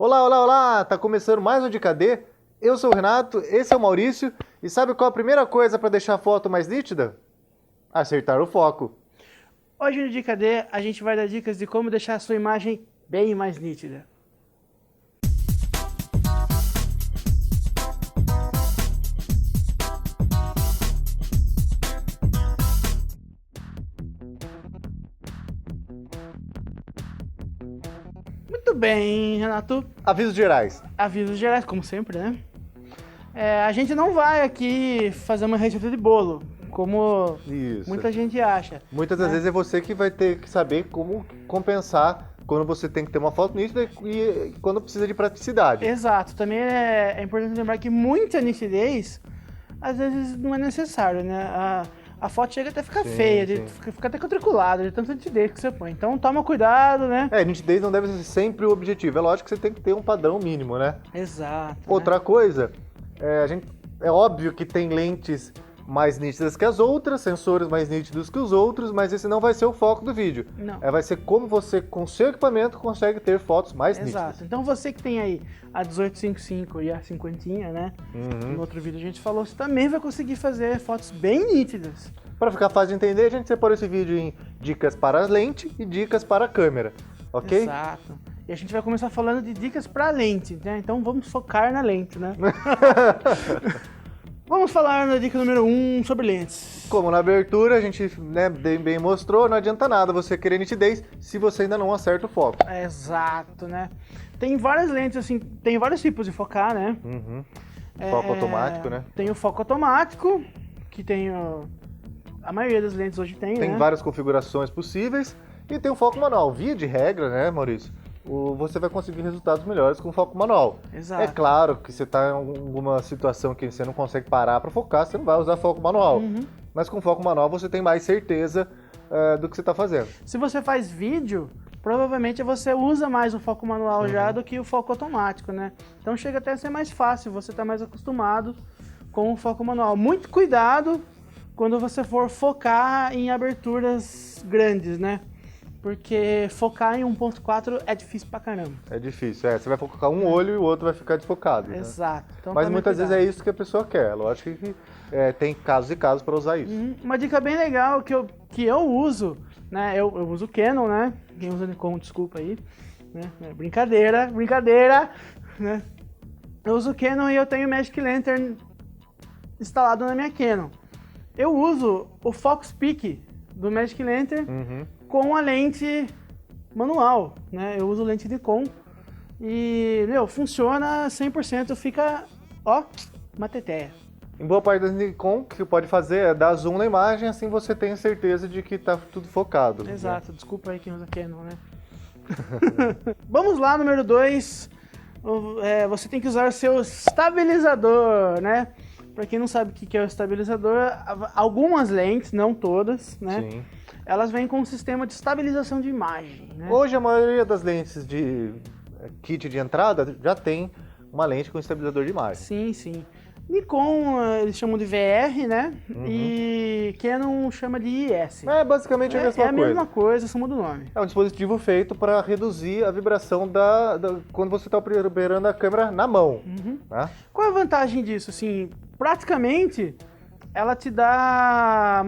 Olá, olá, olá! Tá começando mais um Dica D. Eu sou o Renato, esse é o Maurício. E sabe qual a primeira coisa para deixar a foto mais nítida? Acertar o foco. Hoje no Dica D a gente vai dar dicas de como deixar a sua imagem bem mais nítida. Muito bem, Renato. Avisos gerais. Avisos gerais, como sempre, né? A gente não vai aqui fazer uma receita de bolo, como Isso. muita gente acha. Muitas das vezes é você que vai ter que saber como compensar quando você tem que ter uma foto nítida e quando precisa de praticidade. Exato. Também é importante lembrar que muita nitidez, às vezes, não é necessário, né? A foto chega até a ficar feia, fica até quadriculada, de tanta nitidez que você põe. Então toma cuidado, né? Nitidez não deve ser sempre o objetivo. É lógico que você tem que ter um padrão mínimo, né? Exato. Outra coisa, é óbvio que tem lentes mais nítidas que as outras, sensores mais nítidos que os outros, mas esse não vai ser o foco do vídeo. Não. Vai ser como você, com seu equipamento, consegue ter fotos mais nítidas. Exato. Então você que tem aí a 1855 e a 50, né? No outro vídeo a gente falou, você também vai conseguir fazer fotos bem nítidas. Para ficar fácil de entender, a gente separou esse vídeo em dicas para as lentes e dicas para a câmera, ok? Exato. E a gente vai começar falando de dicas para lente, né? Então vamos focar na lente, né? Vamos falar na dica número 1 sobre lentes. Como na abertura a gente bem mostrou, não adianta nada você querer nitidez se você ainda não acerta o foco. Exato, né? Tem várias lentes, assim, tem vários tipos de focar, né? Foco automático, né? Tem o foco automático, que tem a maioria das lentes hoje tem, né? Tem várias configurações possíveis e tem o foco manual. Via de regra, né, Maurício? Você vai conseguir resultados melhores com o foco manual. Exato. É claro que você está em alguma situação que você não consegue parar para focar, você não vai usar foco manual. Mas com foco manual você tem mais certeza do que você está fazendo. Se você faz vídeo, provavelmente você usa mais o foco manual já do que o foco automático, né? Então chega até a ser mais fácil, você está mais acostumado com o foco manual. Muito cuidado quando você for focar em aberturas grandes, né? Porque focar em 1.4 é difícil pra caramba. É difícil, você vai focar um olho e o outro vai ficar desfocado. Exato. Né? Então, mas muitas vezes é isso que a pessoa quer. Lógico que tem casos e casos para usar isso. Uma dica bem legal que eu uso, né? Eu uso Canon, né? Quem usa Nikon, desculpa aí. Né? Brincadeira, né? Eu uso Canon e eu tenho Magic Lantern instalado na minha Canon. Eu uso o Fox Peak do Magic Lantern com a lente manual, né? Eu uso lente Nikon e, funciona 100%, fica, uma teteia. Em boa parte das Nikon, o que você pode fazer é dar zoom na imagem, assim você tem certeza de que está tudo focado. Exato, né? Desculpa aí quem usa Canon, né? Vamos lá, número 2. Você tem que usar o seu estabilizador, né? Pra quem não sabe o que é o estabilizador, algumas lentes, não todas, né? Sim. Elas vêm com um sistema de estabilização de imagem, né? Hoje a maioria das lentes de kit de entrada já tem uma lente com estabilizador de imagem. Sim, sim. Nikon eles chamam de VR, né? E Canon chama de IS. É basicamente a mesma coisa. É a mesma coisa, só muda o nome. É um dispositivo feito para reduzir a vibração quando você está operando a câmera na mão. Né? Qual é a vantagem disso? Assim, praticamente, ela te dá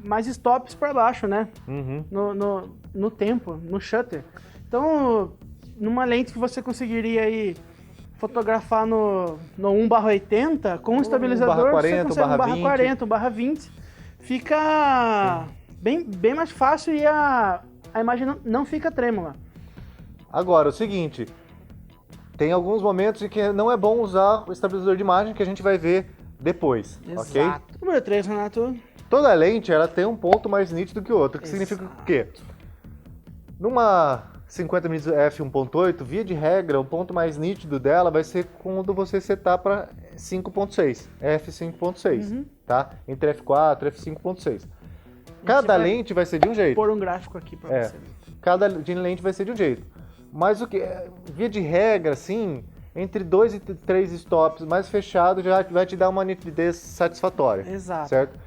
mais stops para baixo, né? No tempo, no shutter. Então, numa lente que você conseguiria aí fotografar no 1/80, com o estabilizador, 1/40, você consegue 1/40, 1/20. Fica bem mais fácil e a imagem não fica trêmula. Agora, o seguinte, tem alguns momentos em que não é bom usar o estabilizador de imagem, que a gente vai ver depois, ok? Exato. Número 3, Renato. Toda lente, ela tem um ponto mais nítido que o outro, que significa o quê? Numa 50mm f1.8, via de regra, o ponto mais nítido dela vai ser quando você setar para 5.6, f5.6, tá? Entre f4 e f5.6. Cada lente vai ser de um jeito. Vou pôr um gráfico aqui para você. Cada lente vai ser de um jeito. Mas via de regra, assim, entre 2 e 3 stops mais fechado já vai te dar uma nitidez satisfatória. Exato. Certo?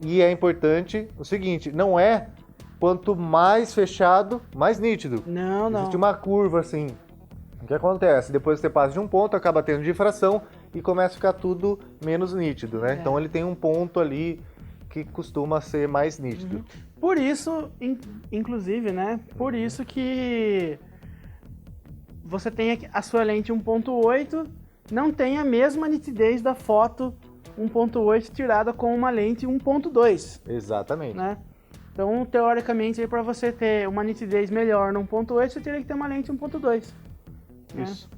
E é importante o seguinte, não é quanto mais fechado, mais nítido. Não. Existe uma curva assim. O que acontece? Depois que você passa de um ponto, acaba tendo difração e começa a ficar tudo menos nítido, né? Então ele tem um ponto ali que costuma ser mais nítido. Por isso, inclusive, né? Por isso que você tem a sua lente 1.8, não tem a mesma nitidez da foto 1.8 tirada com uma lente 1.2. Exatamente. Né? Então, teoricamente, para você ter uma nitidez melhor no 1.8, você teria que ter uma lente 1.2. Isso.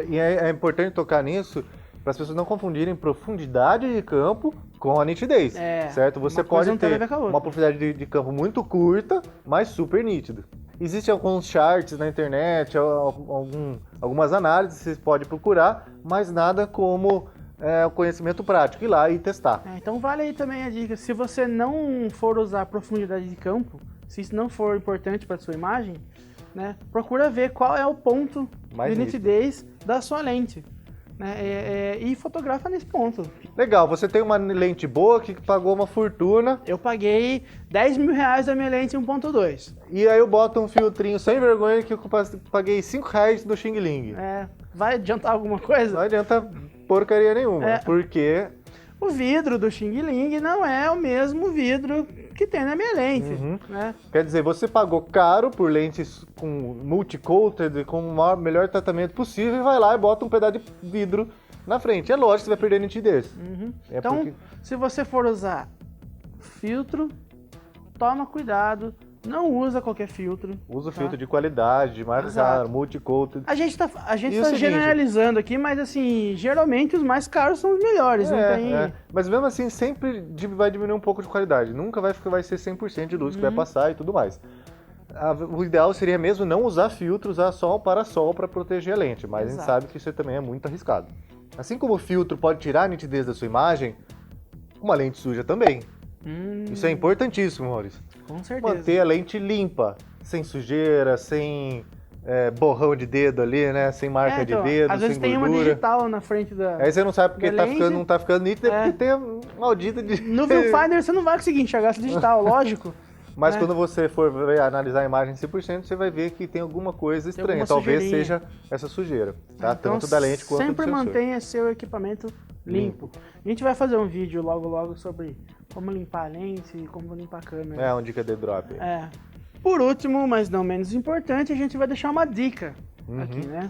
E é importante tocar nisso para as pessoas não confundirem profundidade de campo com a nitidez, certo? Você pode ter uma profundidade de campo muito curta, mas super nítido. Existem alguns charts na internet, algumas análises que você pode procurar, mas nada como o conhecimento prático, ir lá e testar. Então vale aí também a dica, se você não for usar profundidade de campo, se isso não for importante para a sua imagem, né, procura ver qual é o ponto de nitidez da sua lente. Né, e fotografa nesse ponto. Legal, você tem uma lente boa que pagou uma fortuna. Eu paguei 10 mil reais da minha lente 1.2. E aí eu boto um filtrinho sem vergonha que eu paguei 5 reais do Xing Ling. Vai adiantar alguma coisa? Não adianta porcaria nenhuma, porque o vidro do Xing Ling não é o mesmo vidro que tem na minha lente. Né? Quer dizer, você pagou caro por lentes com multi-coated, com o melhor tratamento possível, e vai lá e bota um pedaço de vidro na frente. É lógico que você vai perder nitidez. Então, se você for usar filtro, toma cuidado. Não usa qualquer filtro. Usa filtro de qualidade, mais caro, multi-coated. A gente tá generalizando aqui, mas assim, geralmente os mais caros são os melhores. Mas mesmo assim, sempre vai diminuir um pouco de qualidade. Nunca vai ser 100% de luz que vai passar e tudo mais. O ideal seria mesmo não usar filtro, usar só um parasol para proteger a lente. Mas a gente sabe que isso também é muito arriscado. Assim como o filtro pode tirar a nitidez da sua imagem, uma lente suja também. Isso é importantíssimo, Maurício. Com certeza. Manter a lente limpa, sem sujeira, sem borrão de dedo ali, né? Sem marca de dedo, às vezes sem tem gordura. uma digital na frente da Aí você não sabe porque não tá ficando nítido, é porque tem a maldita de... No viewfinder você não vai conseguir enxergar essa digital, lógico. Mas quando você for analisar a imagem 100%, você vai ver que tem alguma coisa estranha. Talvez seja essa sujeira, tá? Então, tanto da lente quanto do sensor. Sempre mantenha seu equipamento limpo. A gente vai fazer um vídeo logo sobre como limpar a lente e como limpar a câmera. Uma dica de drop. Por último, mas não menos importante, a gente vai deixar uma dica aqui, né?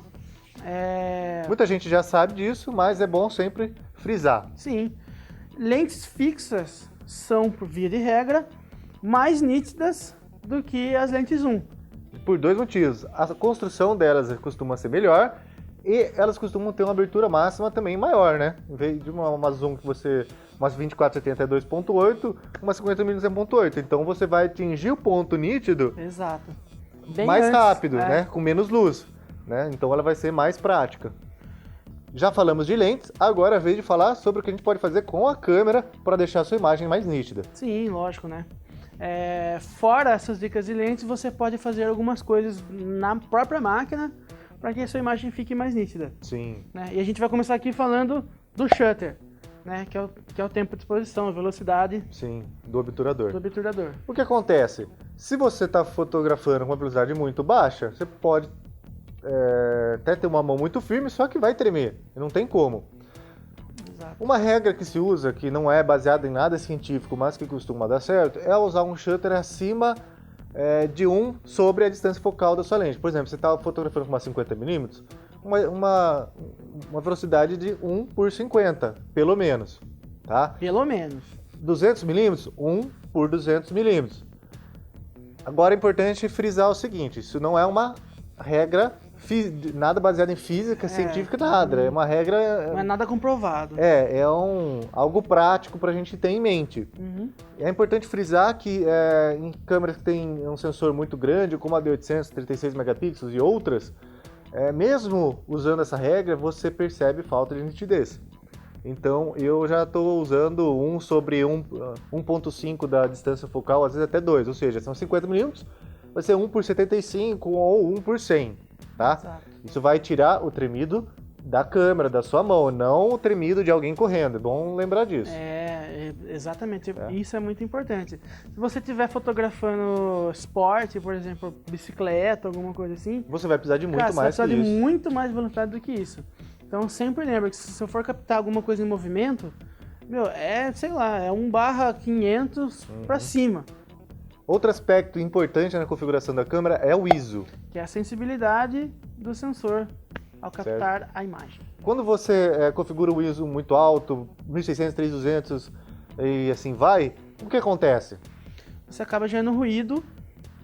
Muita gente já sabe disso, mas é bom sempre frisar. Sim. Lentes fixas são, por via de regra, mais nítidas do que as lentes zoom. Por dois motivos. A construção delas costuma ser melhor e elas costumam ter uma abertura máxima também maior, né? Em vez de uma zoom que uma 2470 é 2.8, uma 50mm é 1.8. Então você vai atingir o ponto nítido mais rápido, né? Com menos luz. Né? Então ela vai ser mais prática. Já falamos de lentes, agora é a vez de falar sobre o que a gente pode fazer com a câmera para deixar a sua imagem mais nítida. Sim, lógico, né? Fora essas dicas de lentes, você pode fazer algumas coisas na própria máquina para que a sua imagem fique mais nítida. Sim. Né? E a gente vai começar aqui falando do shutter, né? Que é o tempo de exposição, a velocidade. Sim, do obturador. O que acontece? Se você está fotografando com uma velocidade muito baixa, você pode até ter uma mão muito firme, só que vai tremer. Não tem como. Exato. Uma regra que se usa, que não é baseada em nada científico, mas que costuma dar certo, é usar um shutter acima de 1 sobre a distância focal da sua lente. Por exemplo, você está fotografando com uma 50mm, uma velocidade de 1 por 50, pelo menos. Tá? Pelo menos. 200mm, 1 por 200mm. Agora é importante frisar o seguinte, isso não é uma regra nada baseado em física, científica, nada. É uma regra... Não é nada comprovado. Algo prático para a gente ter em mente. É importante frisar que em câmeras que tem um sensor muito grande, como a D800, 36 megapixels e outras, mesmo usando essa regra, você percebe falta de nitidez. Então, eu já estou usando 1 sobre 1.5 da distância focal, às vezes até 2, ou seja, são 50mm, vai ser 1 por 75 ou 1 por 100. Tá? Exato. Isso vai tirar o tremido da câmera, da sua mão, não o tremido de alguém correndo. É bom lembrar disso. Exatamente, isso é muito importante. Se você estiver fotografando esporte, por exemplo, bicicleta, alguma coisa assim, Você vai precisar de muito cara, mais você vai que precisar de isso. muito mais velocidade do que isso. Então sempre lembra que se eu for captar alguma coisa em movimento, sei lá, é 1/500 pra cima. Outro aspecto importante na configuração da câmera é o ISO. Que é a sensibilidade do sensor ao captar a imagem. Quando você configura o ISO muito alto, 1600, 3200 e assim vai, o que acontece? Você acaba gerando ruído,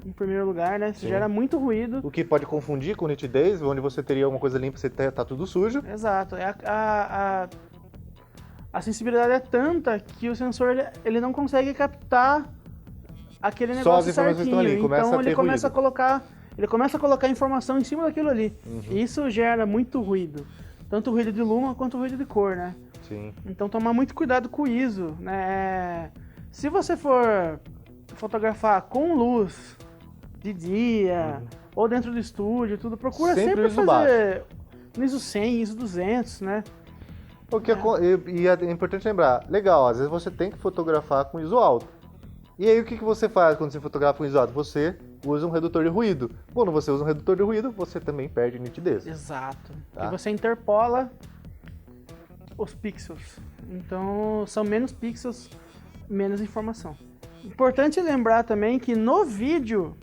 em primeiro lugar, né? Você gera muito ruído. O que pode confundir com nitidez, onde você teria alguma coisa limpa, você tá tudo sujo. Exato. A sensibilidade é tanta que o sensor ele não consegue captar aquele negócio Só as informações certinho. estão ali, começa então a ter ele começa ruído. ele começa a colocar informação em cima daquilo ali. E isso gera muito ruído. Tanto ruído de luma quanto ruído de cor, né? Sim. Então tomar muito cuidado com o ISO, né? Se você for fotografar com luz de dia ou dentro do estúdio, tudo, procura sempre ISO fazer no ISO 100, ISO 200, né? E é importante lembrar, legal, às vezes você tem que fotografar com ISO alto. E aí o que você faz quando você fotografa com ISO alto? Você usa um redutor de ruído. Quando você usa um redutor de ruído, você também perde nitidez. Exato. Tá? E você interpola os pixels. Então são menos pixels, menos informação. Importante lembrar também que no vídeo,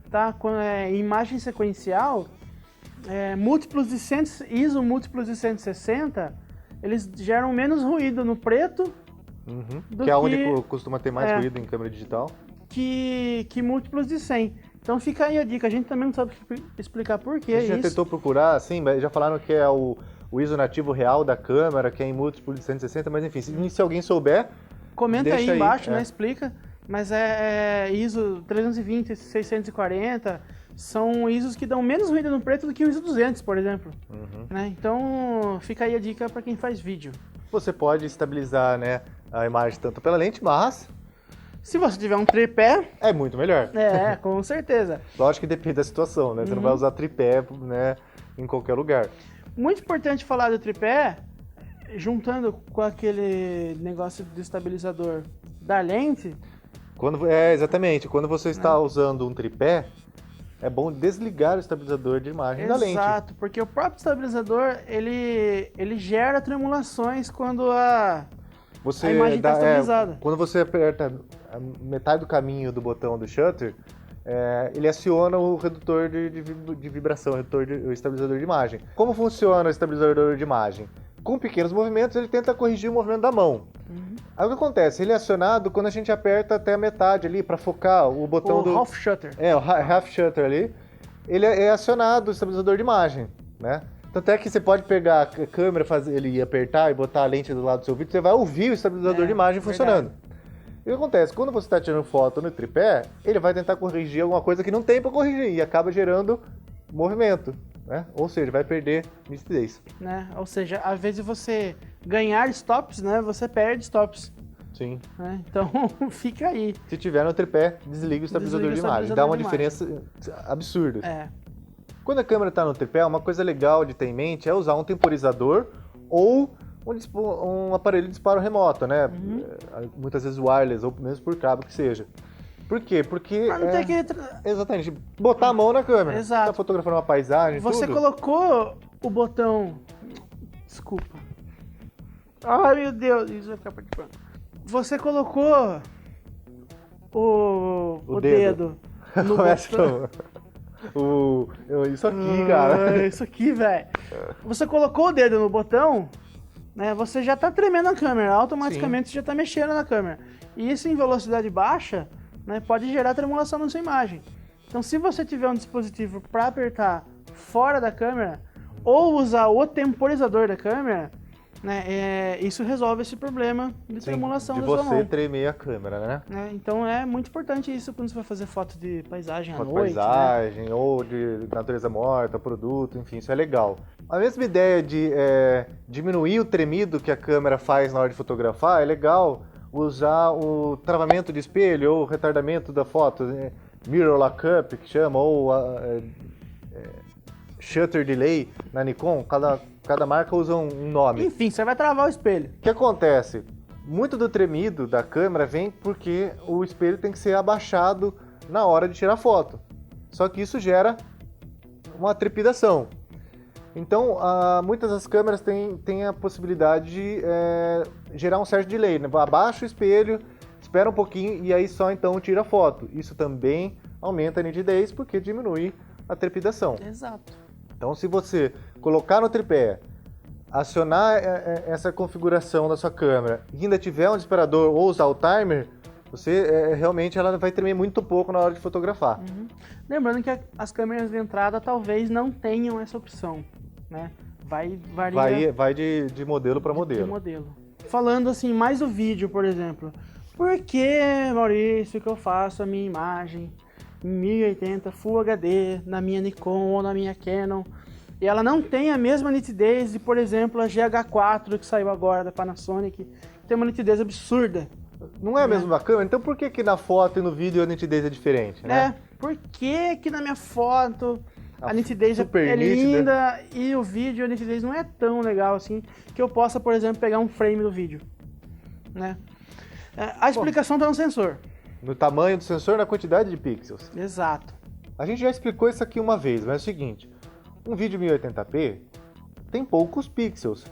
tá? Quando é imagem sequencial, múltiplos de ISO múltiplos de 160, eles geram menos ruído no preto Que é onde costuma ter mais ruído em câmera digital. que múltiplos de 100. Então fica aí a dica. A gente também não sabe explicar por que A gente já isso. tentou procurar, sim, já falaram que é o ISO nativo real da câmera, que é em múltiplo de 160, mas enfim, se alguém souber, Comenta aí deixa embaixo, né? Explica. Mas é ISO 320, 640, são ISOs que dão menos ruído no preto do que o ISO 200, por exemplo. Né? Então fica aí a dica para quem faz vídeo. Você pode estabilizar, né, a imagem tanto pela lente, mas Se você tiver um tripé, é muito melhor. com certeza. Lógico que depende da situação, né? Você não vai usar tripé, né, em qualquer lugar. Muito importante falar do tripé, juntando com aquele negócio do estabilizador da lente. Exatamente. Quando você está usando um tripé, é bom desligar o estabilizador de imagem da lente. Exato, porque o próprio estabilizador, ele gera tremulações quando a imagem está estabilizada. Quando você aperta a metade do caminho do botão do shutter, ele aciona o redutor de vibração, o estabilizador de imagem. Como funciona o estabilizador de imagem? Com pequenos movimentos, ele tenta corrigir o movimento da mão. Aí o que acontece? Ele é acionado quando a gente aperta até a metade ali para focar o botão do... half shutter. O half shutter ali. Ele é acionado o estabilizador de imagem, né? Tanto é que você pode pegar a câmera, ele apertar e botar a lente do lado do seu vídeo, você vai ouvir o estabilizador de imagem funcionando. E o que acontece? Quando você está tirando foto no tripé, ele vai tentar corrigir alguma coisa que não tem para corrigir e acaba gerando movimento, né? Ou seja, vai perder nitidez. Né? Ou seja, às vezes você ganhar stops, né? Você perde stops. Sim. Né? Então fica aí. Se tiver no tripé, desliga o estabilizador de imagem. Dá uma diferença absurda. Quando a câmera está no tripé, uma coisa legal de ter em mente é usar um temporizador ou um aparelho de disparo remoto, né? Muitas vezes wireless ou mesmo por cabo que seja. Por quê? Porque Pra não ter que... exatamente, botar a mão na câmera. Exato. Tá fotografando uma paisagem, Você tudo. colocou o botão... Desculpa. Ai, meu Deus, isso vai ficar participando. Você colocou o dedo no botão. Isso aqui, cara. Isso aqui, velho. Você colocou o dedo no botão, né? Você já tá tremendo a câmera, automaticamente você já tá mexendo na câmera. E isso em velocidade baixa, né, pode gerar tremulação na sua imagem. Então, se você tiver um dispositivo para apertar fora da câmera ou usar o temporizador da câmera, né, isso resolve esse problema de tremulação de da sua mão. você tremer a câmera, né? Então é muito importante isso quando você vai fazer foto de paisagem à noite. Paisagem, ou de natureza morta, produto, enfim, isso é legal. A mesma ideia de diminuir o tremido que a câmera faz na hora de fotografar é legal usar o travamento de espelho ou o retardamento da foto, né? Mirror lockup, que chama, ou shutter delay na Nikon. Cada marca usa um nome. Enfim, você vai travar o espelho. O que acontece? Muito do tremido da câmera vem porque o espelho tem que ser abaixado na hora de tirar foto. Só que isso gera uma trepidação. Então, muitas das câmeras têm a possibilidade de gerar um certo delay, né? Abaixa o espelho, espera um pouquinho e aí só então tira a foto. Isso também aumenta a nitidez porque diminui a trepidação. Exato. Então, se você colocar no tripé, acionar essa configuração da sua câmera e ainda tiver um disparador ou usar o timer, você realmente ela vai tremer muito pouco na hora de fotografar. Uhum. Lembrando que as câmeras de entrada talvez não tenham essa opção, né? Vai de modelo para modelo. De modelo. Falando assim, mais do vídeo, por exemplo. Por que, Maurício, que eu faço a minha imagem em 1080 Full HD na minha Nikon ou na minha Canon e ela não tem a mesma nitidez de, por exemplo, a GH4 que saiu agora da Panasonic, que tem uma nitidez absurda? Não é a mesma câmera? Então por que na foto e no vídeo a nitidez é diferente, né? Por que na minha foto a nitidez super linda e o vídeo a nitidez não é tão legal assim que eu possa, por exemplo, pegar um frame do vídeo, né? A explicação está no sensor. No tamanho do sensor, na quantidade de pixels. Exato. A gente já explicou isso aqui uma vez, mas é o seguinte, um vídeo 1080p tem poucos pixels.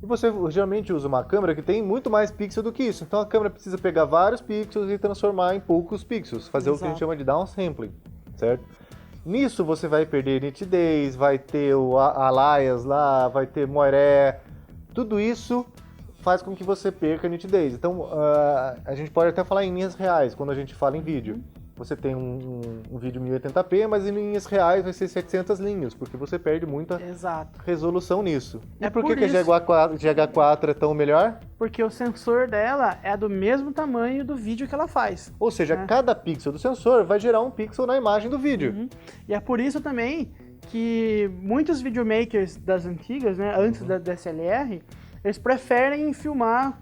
E você geralmente usa uma câmera que tem muito mais pixels do que isso. Então a câmera precisa pegar vários pixels e transformar em poucos pixels, fazer o que a gente chama de downsampling, certo? Nisso você vai perder nitidez, vai ter o alias lá, vai ter moiré, tudo isso faz com que você perca a nitidez. Então a gente pode até falar em linhas reais quando a gente fala em vídeo. Você tem um vídeo 1080p, mas em linhas reais vai ser 700 linhas, porque você perde muita resolução nisso. E por que a GH4 é tão melhor? Porque o sensor dela é do mesmo tamanho do vídeo que ela faz. Ou seja, cada pixel do sensor vai gerar um pixel na imagem do vídeo. Uhum. E é por isso também que muitos videomakers das antigas, né, antes da DSLR, eles preferem filmar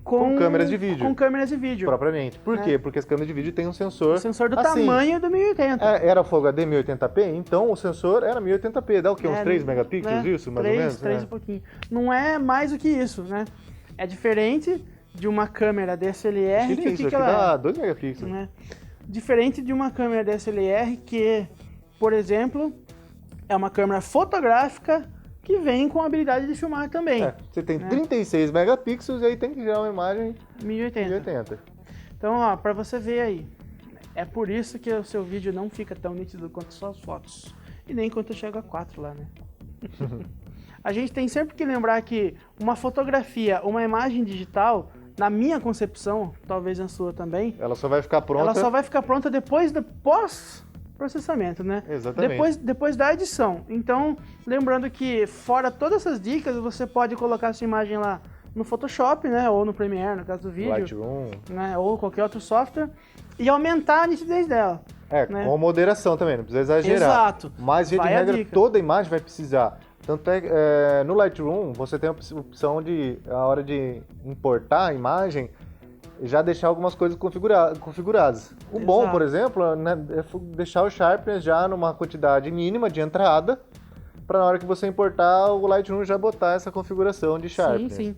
com câmeras de vídeo. Com câmeras de vídeo. Propriamente. Por quê? Porque as câmeras de vídeo têm um sensor... O sensor do assim, tamanho do 1080. Era Full HD 1080p, então o sensor era 1080p. Dá o quê? Uns 3 megapixels, isso? Mais ou menos? 3 e pouquinho. Não é mais do que isso, né? É diferente de uma câmera DSLR... que isso aqui dá 2 megapixels. Né? Diferente de uma câmera DSLR que, por exemplo, é uma câmera fotográfica que vem com a habilidade de filmar também. Você tem 36 megapixels e aí tem que gerar uma imagem 1080. Então, ó, pra você ver aí, é por isso que o seu vídeo não fica tão nítido quanto suas fotos. E nem quanto chega a 4 lá, né? A gente tem sempre que lembrar que uma fotografia, uma imagem digital, na minha concepção, talvez na sua também... Ela só vai ficar pronta... Ela só vai ficar pronta depois do pós-processamento, né? Exatamente. Depois da edição. Então, lembrando que fora todas essas dicas, você pode colocar essa imagem lá no Photoshop, né? Ou no Premiere, no caso do vídeo. Lightroom. Né? Ou qualquer outro software. E aumentar a nitidez dela. Né? Com moderação também, não precisa exagerar. Exato. Mas, via de regra, toda imagem vai precisar. Tanto no Lightroom, você tem a opção de, a hora de importar a imagem, já deixar algumas coisas configuradas. O bom, por exemplo, né, é deixar o Sharpness já numa quantidade mínima de entrada, para na hora que você importar, o Lightroom já botar essa configuração de Sharpness. Sim.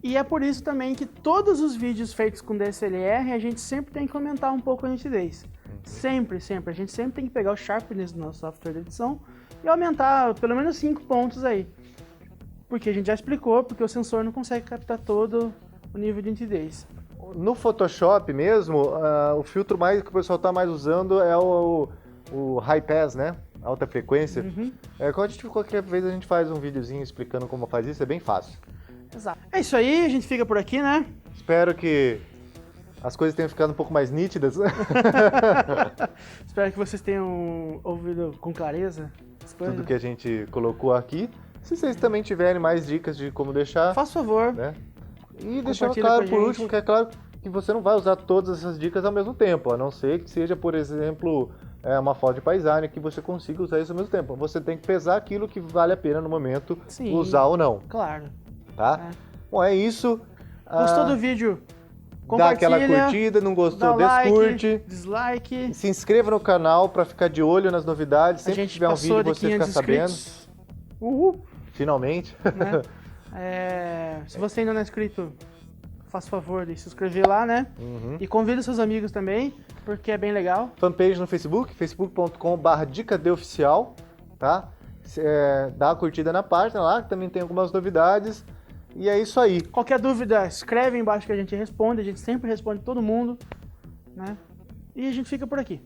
E é por isso também que todos os vídeos feitos com DSLR, a gente sempre tem que aumentar um pouco a nitidez. Sempre. A gente sempre tem que pegar o Sharpness do nosso software de edição e aumentar pelo menos 5 pontos aí. Porque a gente já explicou, porque o sensor não consegue captar todo o nível de nitidez. No Photoshop mesmo, o filtro que o pessoal está mais usando é o High Pass, né? Alta frequência. Qualquer vez a gente faz um videozinho explicando como faz isso, é bem fácil. Exato. É isso aí, a gente fica por aqui, né? Espero que as coisas tenham ficado um pouco mais nítidas. Espero que vocês tenham ouvido com clareza as coisas. Tudo que a gente colocou aqui. Se vocês também tiverem mais dicas de como deixar... Faz favor. Né? E deixando claro, por último, que é claro que você não vai usar todas essas dicas ao mesmo tempo, a não ser que seja, por exemplo, uma foto de paisagem que você consiga usar isso ao mesmo tempo. Você tem que pesar aquilo que vale a pena no momento usar ou não. Claro. Tá? Bom, é isso. Gostou do vídeo? Dá aquela curtida, não gostou, descurte. Dislike. Se inscreva no canal para ficar de olho nas novidades. Sempre que tiver um vídeo você ficar sabendo. Uhul. Finalmente. Né? Se você ainda não é inscrito, faça o favor de se inscrever lá, né? Uhum. E convida seus amigos também, porque é bem legal. Fanpage no Facebook, facebook.com/dicadeoficial, tá? Dá uma curtida na página lá, que também tem algumas novidades. E é isso aí. Qualquer dúvida, escreve embaixo que a gente responde. A gente sempre responde todo mundo, né? E a gente fica por aqui.